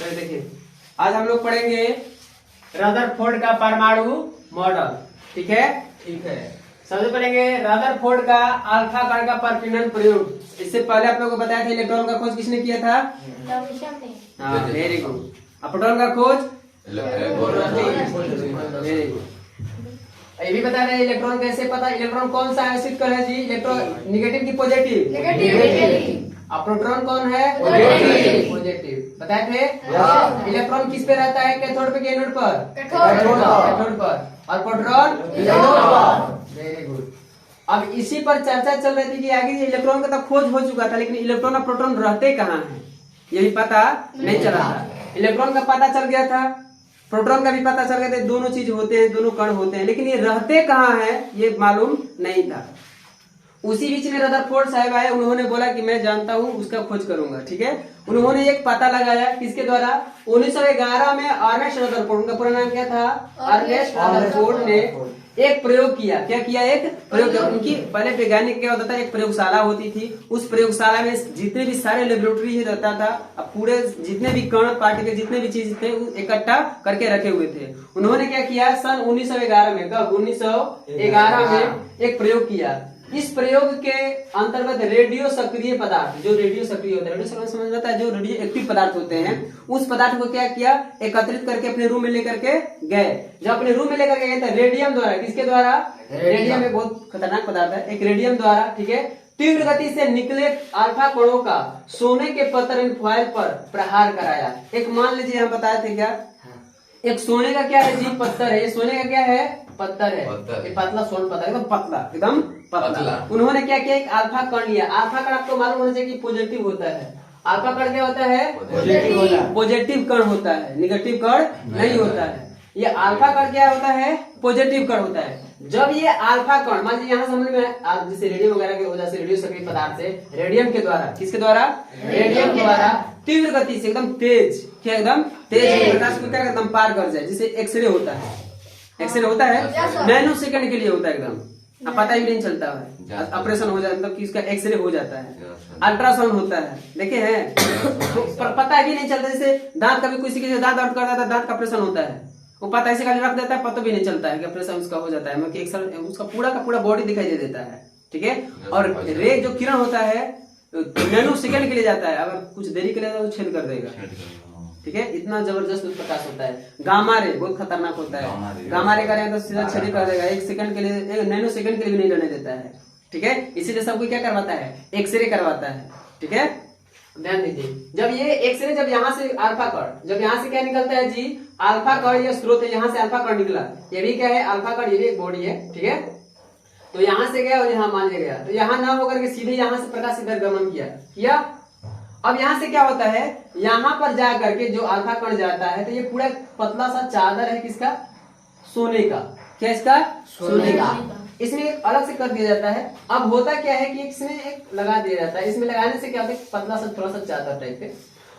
तो देखिए आज हम लोग पढ़ेंगे रदरफोर्ड का परमाणु मॉडल। ठीक है सबसे पढ़ेंगे रदरफोर्ड का अल्फा कण का परकीड़न प्रयोग। इससे पहले आप लोगों को बताया था इलेक्ट्रॉन का खोज किसने किया था? हाँ वेरी गुड। प्रोटॉन का खोज वेरी गुड। ये भी बता रहे इलेक्ट्रॉन कैसे पता, इलेक्ट्रॉन कौन सा आयनिक कण है जी? इलेक्ट्रॉन निगेटिव की पॉजिटिव? नेगेटिव। और प्रोटॉन कौन है? पॉजिटिव। बताए थे। इलेक्ट्रॉन किस पे रहता है? कैथोड पे कि एनोड पर? कैथोड पर। और प्रोटॉन वेरी गुड। अब इसी पर चर्चा चल रही थी कि आगे इलेक्ट्रॉन का तो खोज हो चुका था, लेकिन इलेक्ट्रॉन और प्रोटॉन रहते कहाँ हैं ये भी पता नहीं चला था। इलेक्ट्रॉन का पता चल गया था, प्रोटॉन का भी पता चल गया था, दोनों चीज होते हैं, दोनों कण होते हैं, लेकिन ये रहते कहाँ हैं ये मालूम नहीं था। उसी बीच में रदरफोर्ड साहब आए, उन्होंने बोला कि मैं जानता हूँ, उसका खोज करूंगा। ठीक है, उन्होंने एक पता लगाया किसके द्वारा? 1911 में अर्नेस्ट रदरफोर्ड, उनका पूरा नाम क्या था? अर्नेस्ट रदरफोर्ड ने एक प्रयोग किया। क्या किया? एक प्रयोग किया। उनकी पहले वैज्ञानिक क्या होता था, एक प्रयोगशाला होती थी, उस प्रयोगशाला में जितने भी सारे लेबोरेटरी रहता था, अब पूरे जितने भी कण पार्टिकल जितने भी चीज थे इकट्ठा करके रखे हुए थे। उन्होंने क्या किया सन 1911 में, कब? 1911 में एक प्रयोग किया। इस प्रयोग के अंतर्गत रेडियो सक्रिय पदार्थ, जो रेडियो सक्रिय होता है, रेडियो सक्रिय समझ आता है, जो रेडियो एक्टिव पदार्थ होते हैं, उस पदार्थ को क्या किया? एकत्रित करके अपने रूम में लेकर के गए। जब अपने रूम में लेकर के गए तो रेडियम द्वारा, किसके द्वारा? रेडियम एक बहुत खतरनाक पदार्थ है, एक रेडियम द्वारा, ठीक है, तीव्र गति से निकले अल्फा कणों का सोने के पत्थर फॉयल पर प्रहार कराया। एक मान लीजिए हम बताए थे क्या, एक सोने का क्या है जी? पत्थर है। ये सोने का क्या है? पत्थर है। ये पतला सोन पत्थर, एकदम पतला, एकदम पतला। उन्होंने क्या किया? एक अल्फा कण लिया। अल्फा कण आपको मालूम होना चाहिए कि पॉजिटिव होता है। अल्फा कण क्या होता है? पॉजिटिव कण होता है, निगेटिव कण नहीं होता है। ये अल्फा कण क्या होता है? पॉजिटिव कण होता है। जब ये अल्फा कण, मान लीजिए यहाँ समझ में, जैसे रेडियम वगैरह की वजह से, रेडियो सक्रिय पदार्थ से, रेडियम के द्वारा, किसके द्वारा? रेडियम द्वारा तीव्र गति से एकदम तेज, क्या एकदम तेज प्रकाश को क्या एकदम पार कर जाए, जिसे एक्सरे होता है। एक्सरे होता है नैनो सेकंड के लिए होता है, एकदम अब पता ही नहीं चलता है, ऑपरेशन हो जाता है, मतलब कि इसका एक्सरे हो जाता है। अल्ट्रासाउंड होता है, देखे हैं तो पता भी नहीं चलता। जैसे दांत, कभी किसी के दांत दर्द करता है, दांत का ऑपरेशन होता है, वो पता ऐसे खाली रख देता है, पता भी नहीं चलता है कि ऑपरेशन उसका हो जाता है, मतलब उसका पूरा का पूरा बॉडी दिखाई दे देता है। ठीक है, और रे जो किरण होता है नैनो सेकंड के लिए जाता है, अगर कुछ देरी के लिए तो छेद कर देगा। ठीक है, इतना जबरदस्त प्रकाश होता है। गामा रे बहुत खतरनाक होता है, गामा रे करें तो सीधा छेद कर देगा, एक सेकंड के लिए, एक नैनो सेकंड के लिए भी नहीं रहने देता है। ठीक है, इसीलिए सबको क्या करवाता है? एक्सरे करवाता है। ठीक है, ध्यान दीजिए, जब ये एक्सरे, जब यहाँ से अल्फा कण, जब यहाँ से क्या निकलता है जी? अल्फा कण, ये स्रोत है, यहाँ से अल्फा कण निकला, ये भी क्या है? अल्फा कण, ये भी एक बॉडी है। ठीक है, तो यहाँ से गया और यहाँ मान लिया गया, तो यहाँ ना होकर के सीधे यहाँ से प्रकाश इधर गमन किया। अब यहाँ से क्या होता है? यहाँ पर जा करके जो अल्फा कण जाता है, तो ये पूरा पतला सा चादर है, किसका? सोने का। क्या इसका? सोने का। इसमें एक अलग से कर दिया जाता है। अब होता क्या है कि इसमें एक लगा दिया जाता है, इसमें लगाने से क्या होता है? पतला सा थोड़ा सा चादर टाइप पे।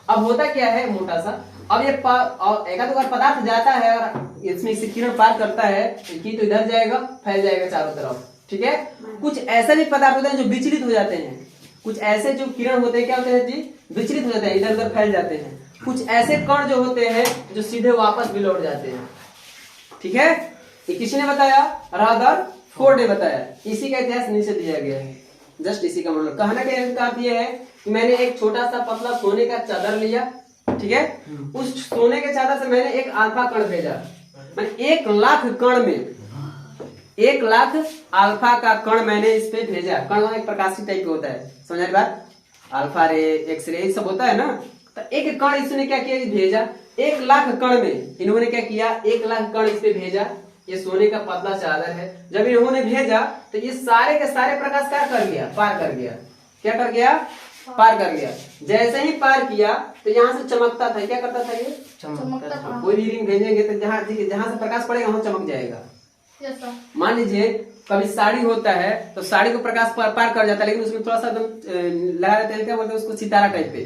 अब होता क्या है? मोटा सा। अब ये एक बार पदार्थ जाता है और इसमें से किरण पार करता है कि तो इधर जाएगा, फैल जाएगा चारों तरफ। ठीक है, कुछ ऐसे भी पदार्थ होते हैं जो विचलित हो जाते हैं, कुछ ऐसे जो किरण होते हैं क्या होते हैं जी? विचलित हो जाते हैं, इधर उधर फैल जाते हैं। कुछ ऐसे कण जो होते हैं जो सीधे वापस भी लौट जाते हैं। ठीक है, ये किसने बताया? रदरफोर्ड ने बताया। इसी का इतिहास नीचे दिया गया है, जस्ट इसी का मतलब कहना का अर्थ ये है कि मैंने एक छोटा सा पतला सोने का चादर लिया, ठीक है, उस सोने के चादर से मैंने एक अल्फा कण भेजा, मैंने 1 लाख कण में 1 लाख अल्फा का कण मैंने इस पे भेजा। कण एक प्रकाशित टाइप का होता है, समझ रहे बात? अल्फा रे, एक्स रे, सब होता है ना। तो एक कण इसने क्या किया? भेजा 1 लाख कण में। इन्होंने क्या किया? 1 लाख कण इस पे भेजा। ये सोने का पतला चादर है। जब इन्होंने भेजा तो ये सारे के सारे प्रकाश क्या कर गया? पार कर गया। क्या कर गया? पार कर गया। जैसे ही पार किया तो यहाँ से चमकता था। क्या करता था? ये चमकता था। कोई भी रिंग भेजेंगे तो जहाँ से प्रकाश पड़ेगा वहां चमक जाएगा। मान लीजिए कभी साड़ी होता है तो साड़ी को प्रकाश पार कर जाता है, लेकिन उसमें थोड़ा सा एकदम लगा देते हैं, क्या बोलते हैं उसको? सितारा टाइप पे।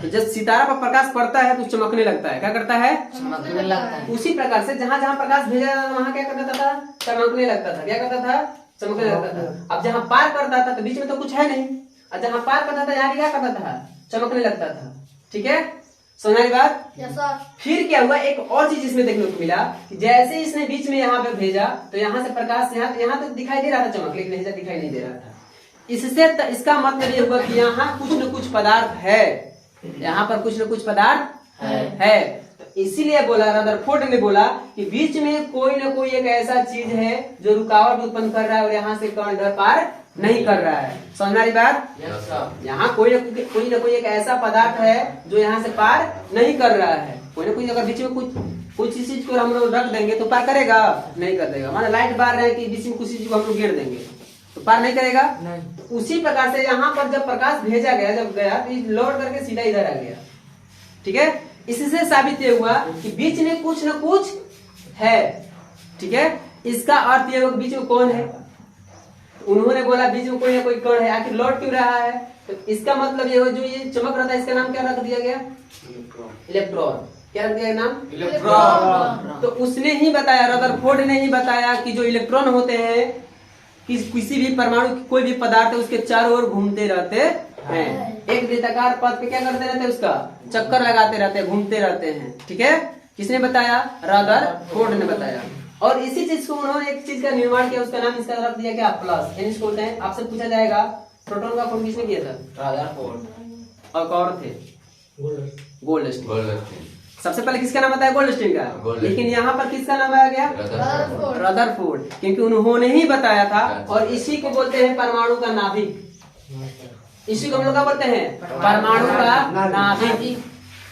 तो जब सितारा पर प्रकाश पड़ता है तो चमकने लगता है। क्या करता है? चमकने लगता है। उसी प्रकार से जहाँ जहाँ प्रकाश भेजा जाता था वहां क्या करता था? चमकने लगता था। क्या करता था? चमकने लगता था। अब जहाँ पार करता था तो बीच में तो कुछ है नहीं, और जहाँ पार करता था यहाँ क्या करता था? चमकने लगता था। ठीक है, समझ रही बात? Yes sir. फिर क्या हुआ, एक और चीज इसमें देखने को मिला कि जैसे इसने बीच में यहाँ पे भेजा तो यहाँ से प्रकाश यहाँ तक दिखाई दे रहा था चमक, लेकिन यहाँ दिखाई नहीं दे रहा था। इससे इसका मतलब ये हुआ कि यहाँ कुछ न कुछ पदार्थ है, यहाँ पर कुछ न कुछ पदार्थ है। तो इसीलिए बोला रदरफोर्ड ने बोला कि बीच में कोई न कोई एक ऐसा चीज है जो रुकावट उत्पन्न कर रहा है और यहाँ से कण इधर पार नहीं कर रहा है। समझ रही बात? यहाँ कोई न कोई एक ऐसा पदार्थ है जो यहाँ से पार नहीं कर रहा है। कोई ना कोई अगर बीच में कुछ चीज को हम लोग रख देंगे तो पार करेगा? नहीं कर देगा। माना लाइट बार रहे कि बीच में कुछ चीज को हम लोग गिर देंगे तो पार नहीं करेगा। नहीं। उसी प्रकार से यहाँ पर जब प्रकाश भेजा गया, जब गया तो लौट करके सीधा इधर आ गया। ठीक है, इससे साबित ये हुआ कि बीच में कुछ न कुछ है। ठीक है, इसका अर्थ ये हुआ बीच में कौन है। उन्होंने बोला बीच में कोई ना कोई कण है, आखिर लौट क्यों रहा है? तो इसका मतलब ये हो, जो ये चमक रहा था इसका नाम क्या रख दिया गया? इलेक्ट्रॉन। क्या रख दिया नाम? इलेक्ट्रॉन। तो उसने ही बताया, रदरफोर्ड ने ही बताया कि जो इलेक्ट्रॉन होते हैं किसी भी परमाणु कोई भी पदार्थ है उसके चारों ओर घूमते रहते हैं। एक वृत्ताकार पथ पे क्या करते रहते हैं? उसका चक्कर लगाते रहते हैं, घूमते रहते हैं। ठीक है, किसने बताया? रदरफोर्ड ने बताया। और इसी चीज को उन्होंने एक चीज का निर्माण किया, उसका नाम इसका रख दिया क्या? प्लस। यानी इसको बोलते हैं, आपसे पूछा जाएगा प्रोटॉन का खोज किसने किया था? रदरफोर्ड। और कौन थे? गोल्डस्टीन। सबसे पहले किसका नाम बताया? गोल्डस्टीन का। लेकिन यहाँ पर किसका नाम आया गया? रदरफोर्ड, क्योंकि उन्होंने ही बताया था। और इसी को बोलते हैं परमाणु का नाभिक। इसी को हम लोग क्या बोलते हैं? परमाणु का नाभिक।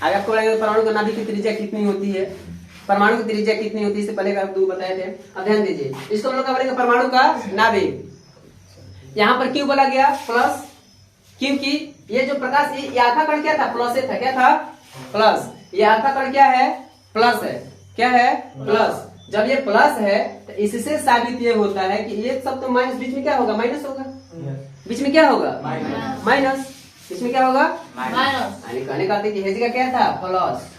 अगर आपको परमाणु का नाभिक की त्रिज्या कितनी होती है, परमाणु की त्रिज्या कितनी होती है, इससे पहले आप दो बताए थे। अब ध्यान दीजिए, इसको हम लोग क्या बोलेंगे? परमाणु का नाभिक। यहाँ पर क्यों बोला गया प्लस? क्योंकि ये जो प्रकाश, ये आधा कण क्या था? प्लस था। क्या था? प्लस। ये आधा कण क्या है? प्लस है। क्या है? प्लस। जब ये प्लस है तो इससे साबित ये होता है कि ये सब तो माइनस, बीच में क्या होगा? माइनस होगा। बीच में क्या होगा? माइनस। इसमें क्या होगा? माइनस। कहने का हेज का क्या था? प्लस।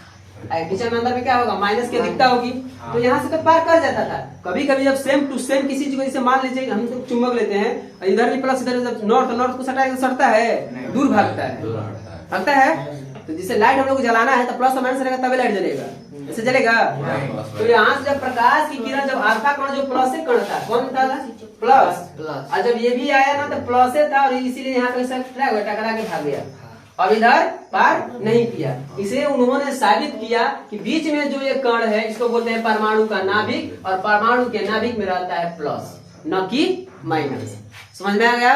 किचन में अंदर में क्या होगा? माइनस की अधिकता होगी। तो यहाँ से तो पार कर जाता था। कभी कभी जब सेम टू सेम किसी चीज को जैसे मान लीजिए हम तो चुंबक लेते हैं, इधर भी प्लस, इधर जब नॉर्थ को सटाएगा तो सटता है, दूर भागता है। तो जिसे लाइट हम लोग को जलाना है तो प्लस और माइनस रहेगा तभी लाइट जलेगा, ऐसे जलेगा। तो यहाँ से जब प्रकाश की किरण, जब अल्फा कण जो प्लस से कण था, कौन था? प्लस। और जब ये भी आया ना तो प्लस से था, और इसीलिए यहाँ पे टकरा के भाग गया। अब इधर पार नहीं किया। इसे उन्होंने साबित किया कि बीच में जो ये कण है इसको बोलते हैं परमाणु का नाभिक, और परमाणु के नाभिक में रहता है प्लस, न कि माइनस। समझ में आ गया?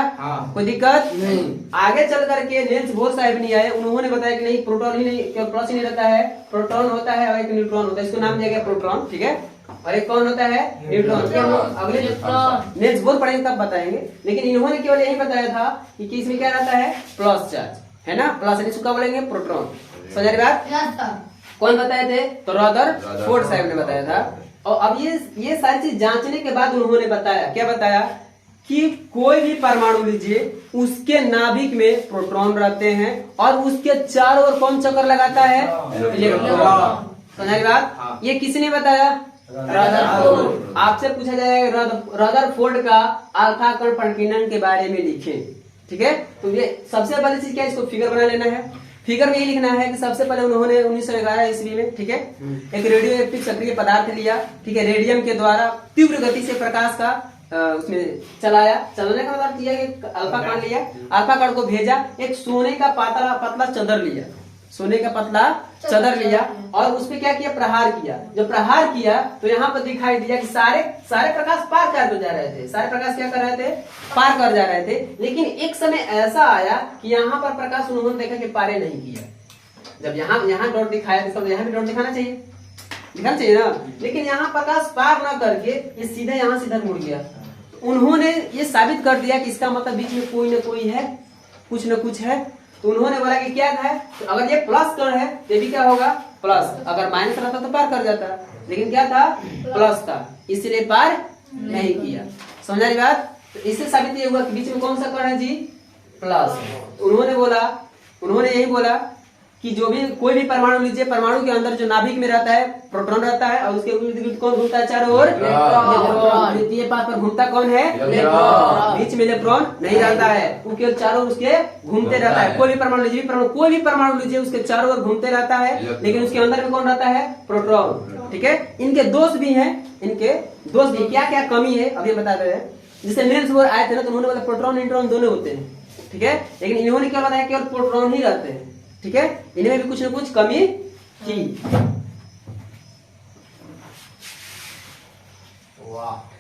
कोई दिक्कत नहीं। आगे चल करके नील्स बोर साहब नहीं आए, उन्होंने बताया कि नहीं, प्रोटॉन ही नहीं, केवल प्लस ही नहीं रहता है, प्रोटॉन होता है और एक न्यूट्रॉन होता है। इसको नाम दिया गया प्रोटॉन। ठीक है, और एक कौन होता है? न्यूट्रॉन। अगले नील्स बोर पढ़ेंगे तब बताएंगे, लेकिन इन्होंने केवल यही बताया था कि इसमें क्या रहता है? प्लस चार्ज है ना। प्लस इसको क्या बोलेंगे? प्रोटॉन। समझ रही बात? कौन बताए थे? तो रदरफोर्ड साहब ने बताया था। और अब ये सारी चीज जांचने के बाद उन्होंने बताया, क्या बताया? कि कोई भी परमाणु लीजिए, उसके नाभिक में प्रोटॉन रहते हैं और उसके चारों ओर कौन चक्कर लगाता है? इलेक्ट्रॉन। समझ बात? ये किसने बताया? रदरफोर्ड। आपसे पूछा जाएगा रदरफोर्ड का अल्फा कण प्रकीर्णन के बारे में लिखे। ठीक है, तो ये सबसे पहली चीज क्या है? इसको फिगर बना लेना है। फिगर में ये लिखना है कि सबसे पहले उन्होंने 1911 ईस्वी में, ठीक है, एक रेडियो एक्टिव सक्रिय पदार्थ लिया। ठीक है, रेडियम के द्वारा तीव्र गति से प्रकाश का उसमें चलाने का मतलब किया कि अल्फा कण लिया, अल्फा कण को भेजा, एक सोने का पतला चदर लिया, सोने का पतला चदर लिया और उस पे क्या किया? प्रहार किया। जब प्रहार किया तो यहाँ पर दिखाई दिया कि सारे प्रकाश पार कर जा रहे थे, सारे प्रकाश क्या कर रहे थे? पार कर जा रहे थे। लेकिन एक समय ऐसा आया कि यहाँ पर प्रकाश उन्होंने देखा कि पारे नहीं किया। जब यहाँ डॉट दिखाया तो यहाँ भी डॉट दिखाना चाहिए ना, लेकिन यहाँ प्रकाश पार न करके ये सीधे यहाँ से इधर मुड़ गया। उन्होंने ये साबित कर दिया कि इसका मतलब बीच में कोई न कोई है, कुछ न कुछ है। तो उन्होंने बोला कि क्या है? तो अगर ये प्लस कण है तो भी क्या होगा? प्लस। अगर माइनस रहता तो पार कर जाता, लेकिन क्या था? प्लस था, इसलिए पार नहीं किया। समझ रही बात? तो इससे साबित ये हुआ कि बीच में कौन सा कण है जी? प्लस। उन्होंने यही बोला कि जो भी कोई भी परमाणु लीजिए, परमाणु के अंदर जो नाभिक में रहता है प्रोटॉन रहता है और उसके इर्द गिर्द कौन घूमता है चारों ओर? इलेक्ट्रॉन। द्वितीय पाद पर घूमता कौन है? इलेक्ट्रॉन। बीच में इलेक्ट्रॉन नहीं रहता है, वो केवल चारों ओर उसके घूमते रहता है। कोई भी परमाणु लीजिए, कोई भी परमाणु लीजिए उसके चारों ओर घूमते रहता है, लेकिन उसके अंदर में कौन रहता है? प्रोटॉन। ठीक है, इनके दोष भी हैं, इनके दोष भी क्या क्या कमी है अभी बता रहे हैं। जैसे निल्स बोर आए थे ना, तो उन्होंने बोला प्रोटॉन न्यूट्रॉन दोनों होते हैं, ठीक है, लेकिन इन्होंने क्या बताया केवल प्रोटॉन ही रहते हैं। ठीक है, इनमें भी कुछ न कुछ कमी थी। वाह।